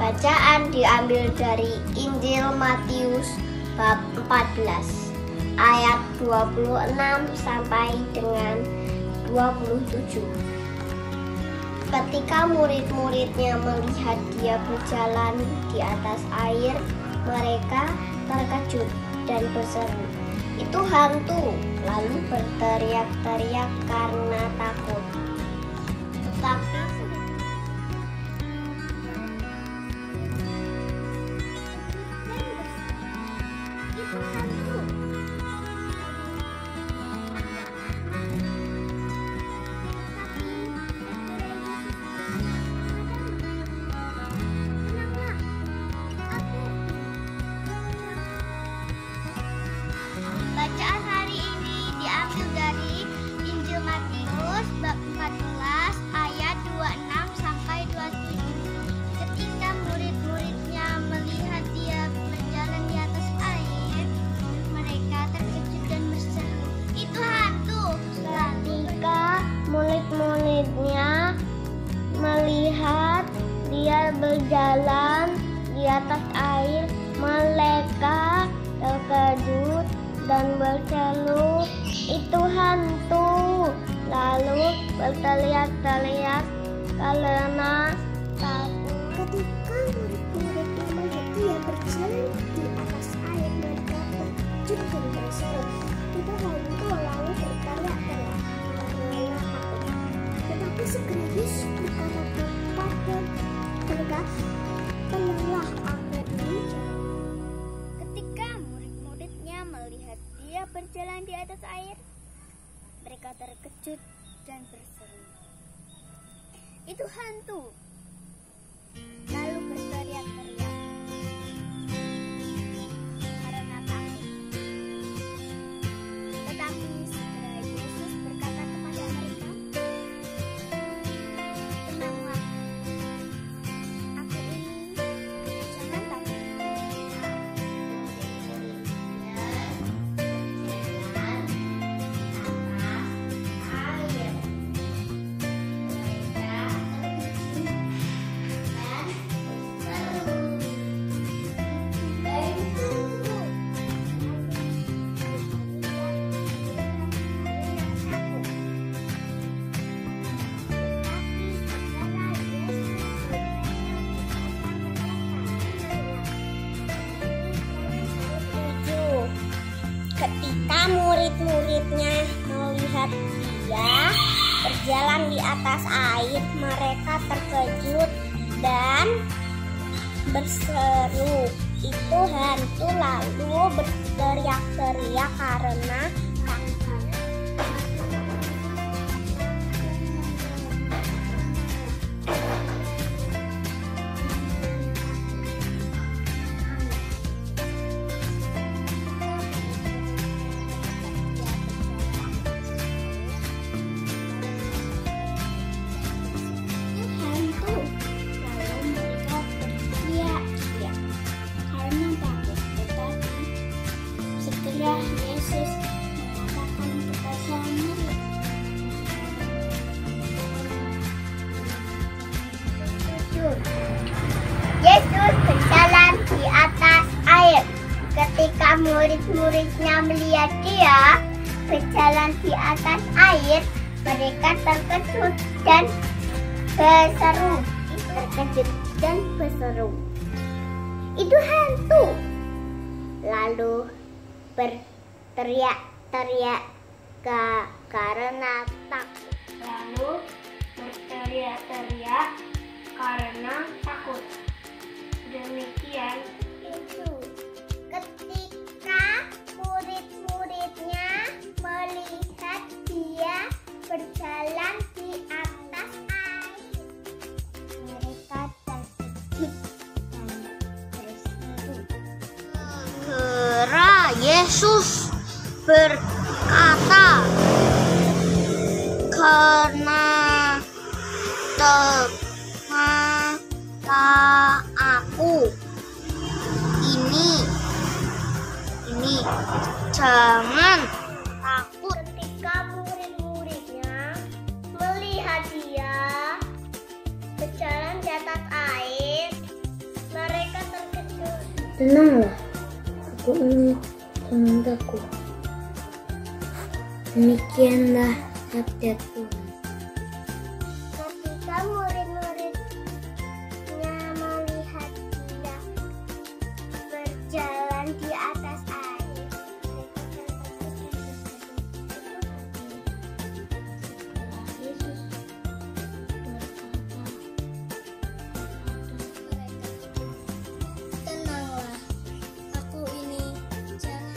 Bacaan diambil dari Injil Matius bab 14 ayat 26 sampai dengan 27. Ketika murid-muridnya melihat dia berjalan di atas air, mereka terkejut dan berseru, "Itu hantu!" Lalu berteriak-teriak karena takut. Tetapi itu hantu. Bacaan hari ini diambil dari Injil Matius bab 14 ayat 26 sampai 27. Ketika murid-muridnya melihat dia berjalan di atas air, mereka terkejut dan berseru, "Itu hantu!" Ketika murid-muridnya melihat dia berjalan di atas air, mereka terkejut dan berseru, "Itu hantu!" Lalu berteriak-teriak karena takut. Ketika murid-muridnya melihat dia berjalan di atas air, mereka terkejut dan berseru, "Itu hantu!" Lalu berteriak-teriak karena takut. Tetapi segera Yesus berkata kepada mereka, "Tenanglah, aku ini." Ketika murid-muridnya melihat dia berjalan di atas air, mereka terkejut dan berseru, "Itu hantu!" Lalu berteriak-teriak karena takut. Tetapi segera Yesus berkata kepada mereka, "Tenanglah, aku ini, jangan takut." Ketika murid-muridnya melihat dia berjalan di atas air, mereka terkejut dan berseru, "Itu hantu!" Lalu berteriak-teriak karena takut. Yesus mengatakan kepada mereka, Yesus berjalan di atas air. Ketika murid-muridnya melihat dia berjalan di atas air, mereka terkejut dan berseru. "Itu hantu!" Lalu berteriak-teriak karena takut. Demikian itu. Ketika murid-muridnya melihat dia berjalan di atas air, mereka terkejut dan berseru. Yesus berkata, "Tenanglah, aku ini, jangan takut." Ketika murid-muridnya melihat dia berjalan di atas air, Tenanglah, aku ini jangan takut. Demikianlah sabda Tuhan. Ketika murid-muridnya melihat dia berjalan di atas air, Yesus tenanglah, aku ini jangan.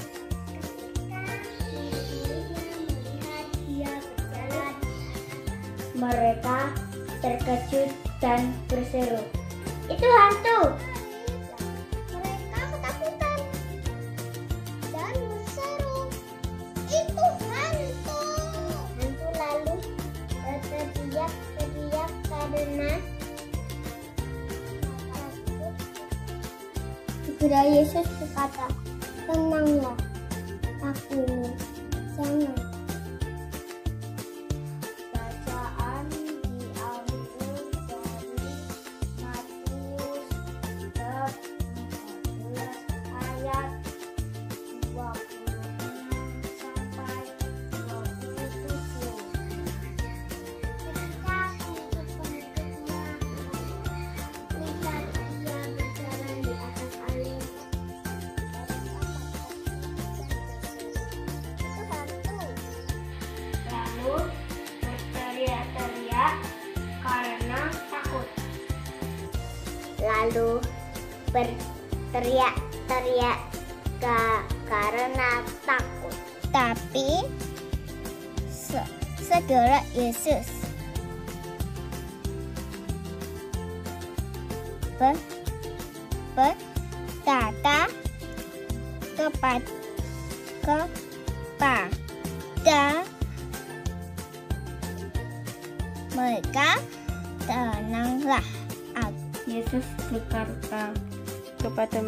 Mereka terkejut dan berseru, "Itu hantu!" Mereka ketakutan dan berseru, "Itu hantu!" Hantu lalu berteriak-teriak karena takut. Segera Yesus berkata, "Tenanglah, aku ini jangan." Lalu berteriak-teriak karena takut. Tapi segera Yesus berkata kepada mereka, "Tenanglah." Yesus berkata kepada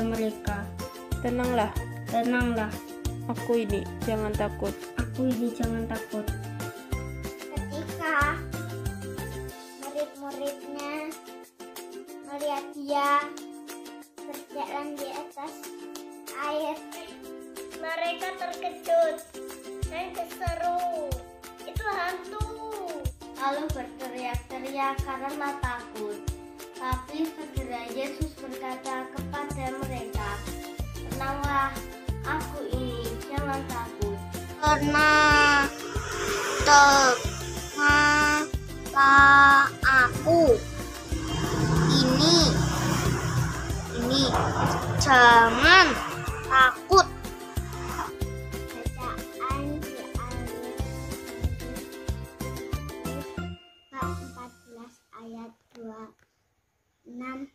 mereka, "Tenanglah, aku ini jangan takut." Ketika murid-muridnya melihat dia berjalan di atas air, mereka terkejut dan berseru, "Itu hantu!" Lalu berteriak-teriak karena takut. Tapi segera Yesus berkata kepada mereka, "Tenanglah, aku ini jangan takut." Tenanglah, aku ini jangan takut. Bacaan diambil 14 ayat 26 dan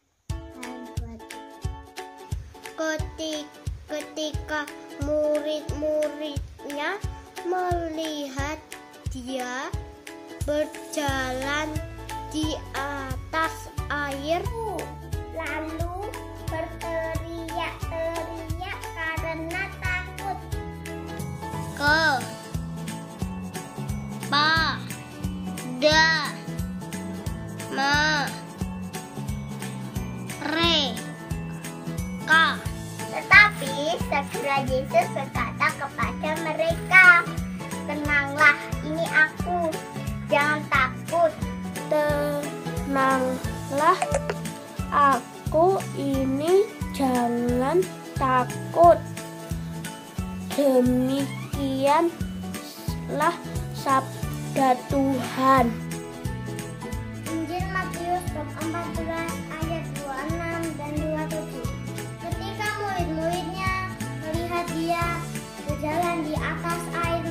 27. Ketika murid-muridnya melihat dia berjalan di atas air, lalu berteriak-teriak karena takut. Mereka. Tetapi segera Yesus berkata kepada mereka, "Tenanglah, ini aku, jangan takut." Tenanglah, aku ini jangan takut. Demikianlah sabda Tuhan. Injil Matius bab 14 ayat 26 dan 27. Ketika murid-muridnya melihat dia berjalan di atas air,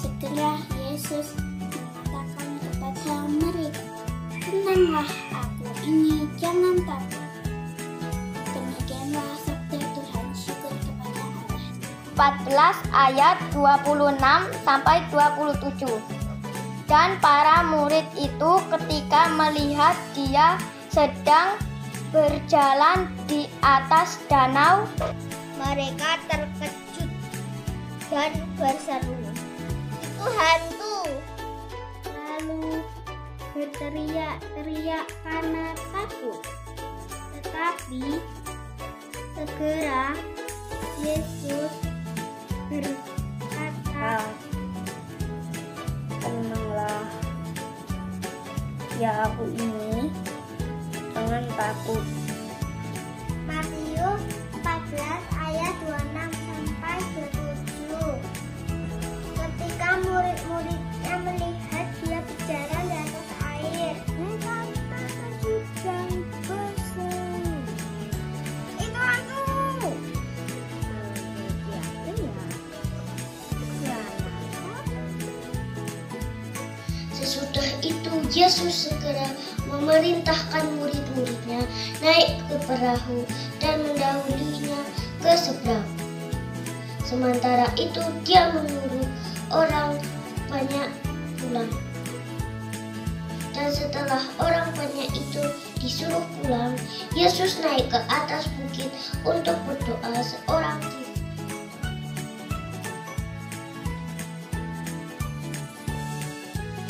segera Yesus mengatakan kepada mereka, "Tenanglah, aku ini jangan takut." Demikianlah sabda Tuhan. Syukur kepada Allah. 14 ayat 26 sampai 27. Dan para murid itu ketika melihat dia sedang berjalan di atas danau, mereka terkejut dan berseru, "Itu hantu!" Lalu berteriak-teriak karena takut. Tetapi segera Yesus berkata, "Tenanglah, ya aku ini, jangan takut." Matius 14 ayat 26 sampai 27. Ketika murid-muridnya melihat dia berjalan di atas air, mereka terkejut dan berseru, "Itu hantu!" Sesudah itu Yesus segera memerintahkan murid-muridnya naik ke perahu dan mendahulinya ke seberang. Sementara itu dia menyuruh orang banyak pulang. Dan setelah orang banyak itu disuruh pulang, Yesus naik ke atas bukit untuk berdoa seorang diri.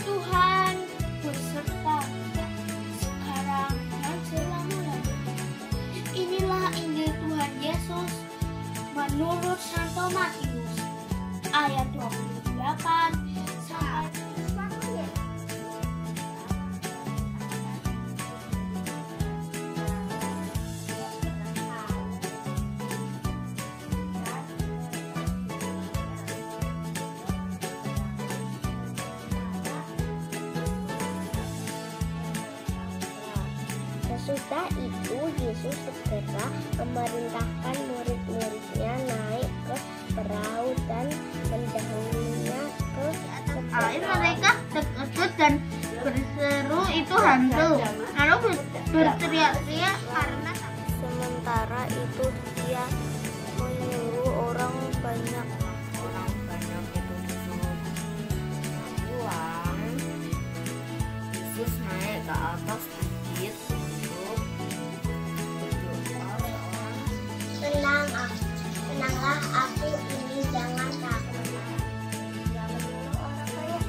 Tuhan berserta kita sekarang dan selama-lamanya. Inilah Injil Tuhan Yesus menurut Santo Matius ayat 28 sampai Sesudah itu Yesus segera memerintahkan murid-muridnya naik ke perahu dan mendahulinya ke air. Mereka terkejut dan berseru, "Itu hantu!" Lalu berteriak-teriak karena sementara itu dia menyuruh orang banyak itu disuruh pulang. Yesus naik ke atas bukit untuk berdoa. Tenanglah aku ini, jangan takut. Dia menyuruh orang banyak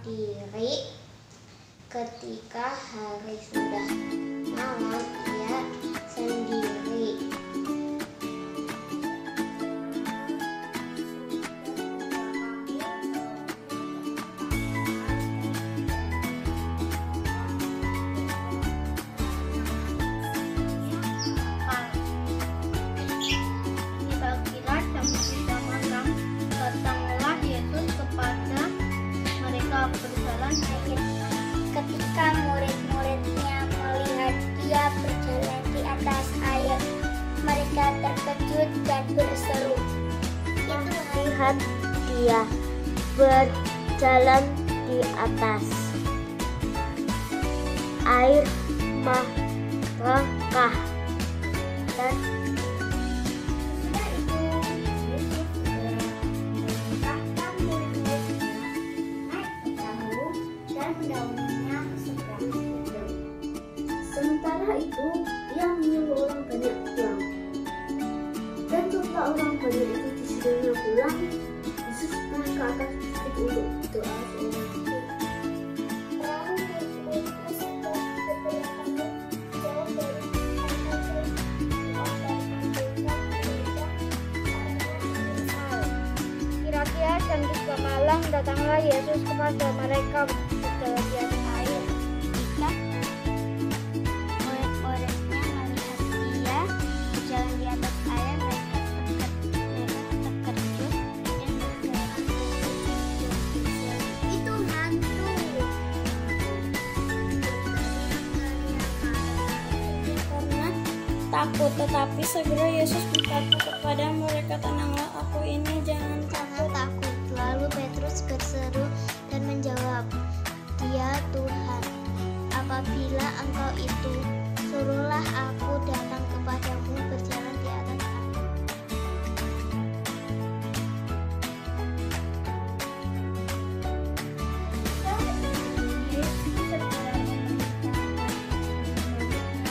diri. Ketika hari sudah malam, dia sendiri. kira-kira jam 3 malam datanglah Yesus kepada mereka berjalan sedikit. Ketika murid-muridnya melihat dia berjalan di atas air, mereka terkejut dan berseru, "Itu Lihat dia berjalan di atas air, manakah?" Dan Sesudah itu, Yesus segera memerintahkan murid-muridnya naik ke perahu dan mendahulinya ke seberang itu. sementara itu dia menyuruh orang banyak pulang. Dan setelah orang banyak itu disuruhnya pulang, Yesus naik ke atas bukit untuk berdoa seorang diri. Perahu milik tersebut beberapa mil jauh dari pantai Kira-kira jam 3 malam datanglah Yesus kepada mereka berjalan di atas air. murid-muridnya melihat dia berjalan di atas air, mereka terkejut dan berseru, "Itu hantu!" Karena takut, tetapi segera Yesus berkata kepada mereka, "Tenanglah, aku ini, jangan takut." Takut. Lalu Petrus berseru dan menjawab, "Dia Tuhan, apabila engkau itu, suruhlah aku datang kepadamu berjalan di atas air." Yesus segera memerintahkan murid-muridnya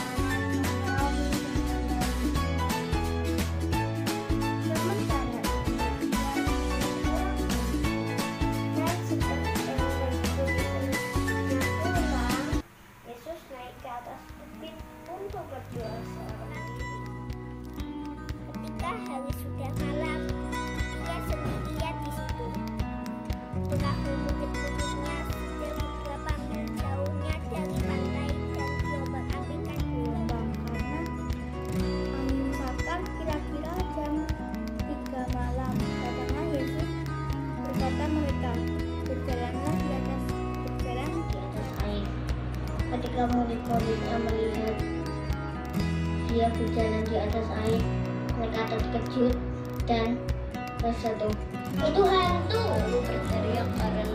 Ketika murid-muridnya melihat dia berjalan di atas air, mereka terkejut dan tersentuh. Itu hantu, berteriak karena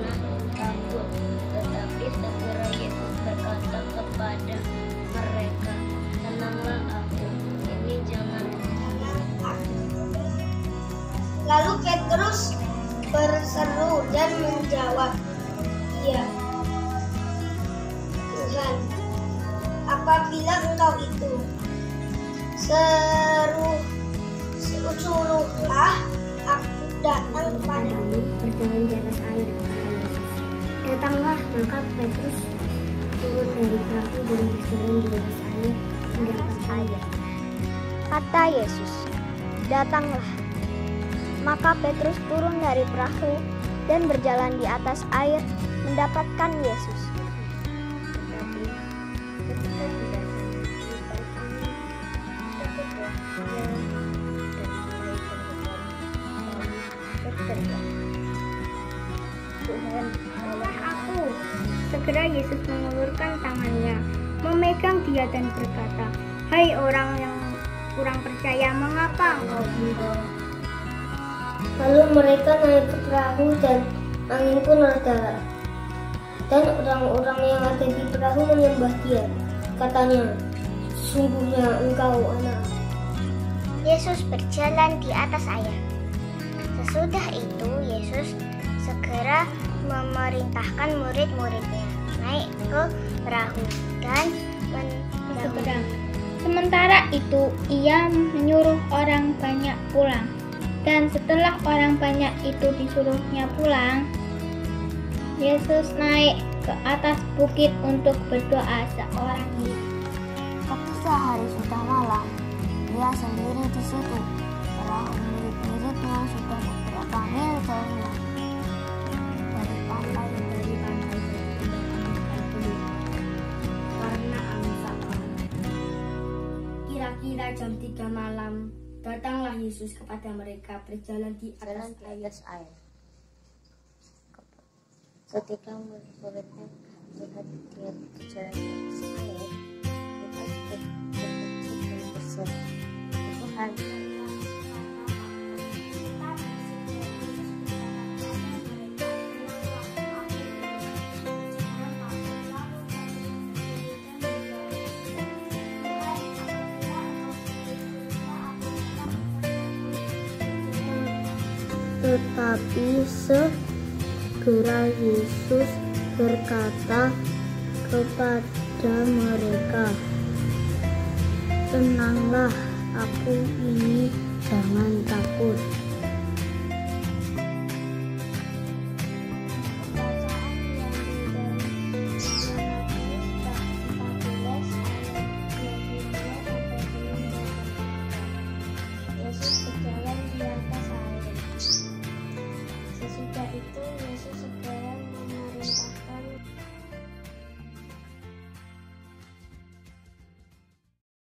takut. Tetapi segera Yesus berkata kepada mereka, tenanglah aku, ini jangan. Lalu Petrus berseru dan menjawab, "Ya Tuhan, apabila Engkau itu, suruhlah aku datang kepadamu." Berjalan di atas air, kata Yesus. Datanglah, maka Petrus turun dari perahu dan berjalan di atas air mendapat air. Kata Yesus, "Datanglah." Maka Petrus turun dari perahu dan berjalan di atas air mendapatkan Yesus. Tetapi ketika tidak Tuhan, tolong aku. Segera Yesus mengulurkan tangannya, memegang dia dan berkata, "Hai orang yang kurang percaya, mengapa engkau bimbang?" Lalu mereka naik ke perahu dan angin pun reda. Dan orang-orang yang ada di perahu menyembah dia. Katanya, "Sesungguhnya engkau anak." Yesus berjalan di atas air. Sesudah itu Yesus segera memerintahkan murid-muridnya naik ke perahu dan menyeberang. Sementara itu ia menyuruh orang banyak pulang. Dan setelah orang banyak itu disuruhnya pulang, Yesus naik ke atas bukit untuk berdoa seorang diri. Ketika hari sudah malam, dia sendiri di situ. Perahu murid-muridnya sudah beberapa mil jauhnya dari pantai karena angin sakal. Kira-kira jam 3 malam, datanglah Yesus kepada mereka berjalan di atas air. Ketika murid-muridnya melihat dia berjalan di atas air, mereka terkejut dan berseru, "Itu hantu." Tetapi segera Yesus berkata kepada mereka, "Tenanglah, aku ini, jangan takut."